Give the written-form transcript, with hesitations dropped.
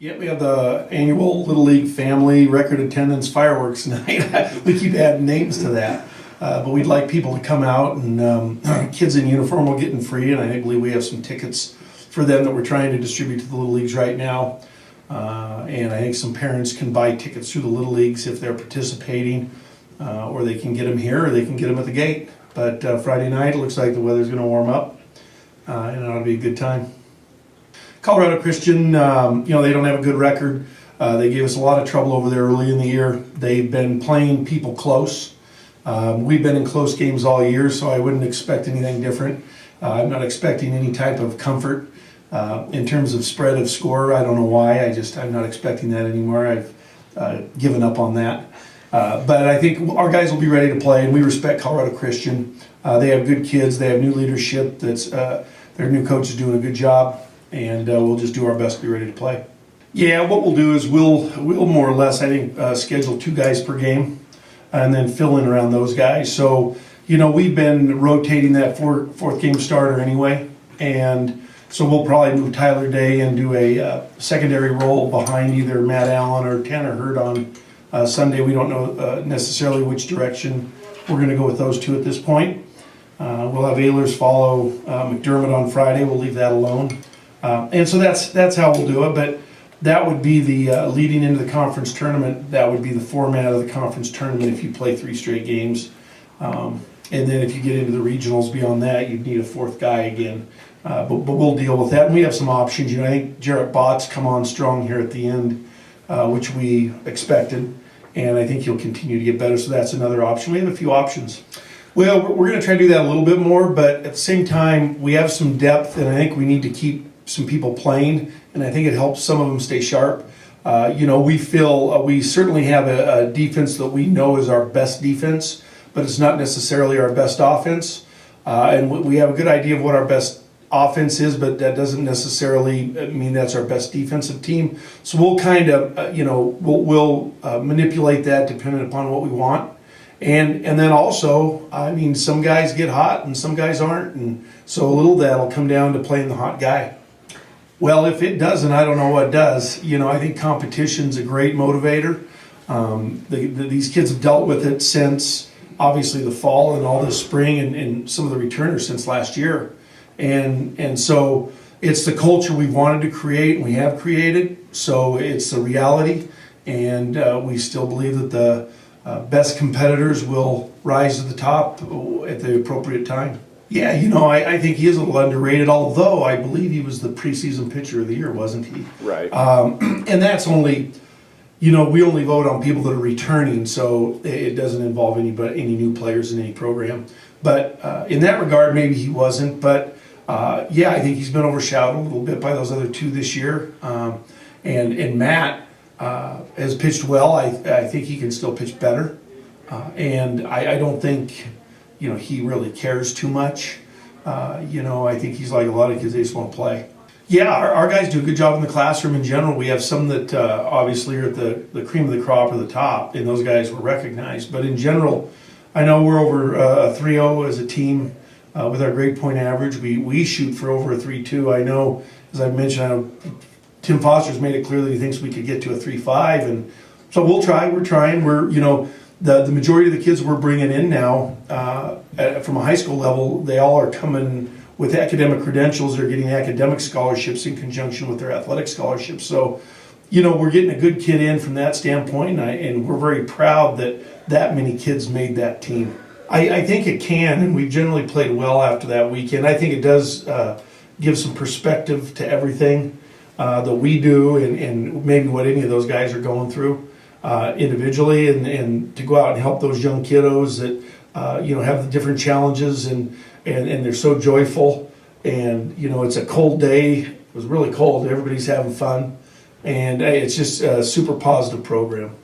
Yeah, we have the annual Little League family record attendance fireworks night. We keep adding names to that. But we'd like people to come out, and kids in uniform will get in free, and I believe we have some tickets for them that we're trying to distribute to the Little Leagues right now. And I think some parents can buy tickets through the Little Leagues if they're participating, or they can get them here, or they can get them at the gate. But Friday night, it looks like the weather's going to warm up, and it ought to be a good time. Colorado Christian, they don't have a good record. They gave us a lot of trouble over there early in the year. They've been playing people close. We've been in close games all year, so I wouldn't expect anything different. I'm not expecting any type of comfort in terms of spread of score. I don't know why. I'm not expecting that anymore. I've given up on that. But I think our guys will be ready to play, and we respect Colorado Christian. They have good kids. They have new leadership. Their new coach is doing a good job. And we'll just do our best to be ready to play. Yeah, what we'll do is we'll more or less, I think, schedule 2 guys per game and then fill in around those guys. So, we've been rotating that fourth game starter anyway. And so we'll probably move Tyler Day and do a secondary role behind either Matt Allen or Tanner Hurd on Sunday. We don't know necessarily which direction we're going to go with those two at this point. We'll have Ehlers follow McDermott on Friday. We'll leave that alone. And so that's how we'll do it, but that would be the leading into the conference tournament. That would be the format of the conference tournament if you play 3 straight games. And then if you get into the regionals beyond that, you'd need a 4th guy again. But we'll deal with that. And we have some options. I think Jarrett Bott's come on strong here at the end, which we expected. And I think he'll continue to get better. So that's another option. We have a few options. Well, we're going to try to do that a little bit more, but at the same time, we have some depth, and I think we need to keep some people playing, and I think it helps some of them stay sharp. We feel we certainly have a defense that we know is our best defense, but it's not necessarily our best offense. And we have a good idea of what our best offense is, but that doesn't necessarily mean that's our best defensive team. So we'll kind of, we'll manipulate that depending upon what we want. And then also, some guys get hot and some guys aren't, and so a little of that'll come down to playing the hot guy. Well, if it doesn't, I don't know what does. I think competition's a great motivator. These kids have dealt with it since, obviously, the fall and all this spring and some of the returners since last year. And so it's the culture we wanted to create and we have created. So it's a reality. And we still believe that the best competitors will rise to the top at the appropriate time. Yeah, I think he is a little underrated, although I believe he was the preseason pitcher of the year, wasn't he? Right. And that's only, we only vote on people that are returning, so it doesn't involve any new players in any program. But in that regard, maybe he wasn't. But I think he's been overshadowed a little bit by those other 2 this year. And Matt has pitched well. I think he can still pitch better. And I don't think he really cares too much. I think he's like a lot of kids, they just want to play. Yeah, our guys do a good job in the classroom in general. We have some that obviously are at the cream of the crop or the top, and those guys were recognized. But in general, I know we're over a 3.0 as a team with our grade point average. We shoot for over a 3.2. I know, as I mentioned, Tim Foster's made it clear that he thinks we could get to a 3.5, and so we'll try. We're trying. The majority of the kids we're bringing in now from a high school level, they all are coming with academic credentials. They're getting academic scholarships in conjunction with their athletic scholarships. So, we're getting a good kid in from that standpoint, and we're very proud that many kids made that team. I think it can, and we've generally played well after that weekend. I think it does give some perspective to everything that we do and maybe what any of those guys are going through. Individually and to go out and help those young kiddos that have the different challenges and they're so joyful, and it's a cold day. It was really cold. Everybody's having fun, and it's just a super positive program.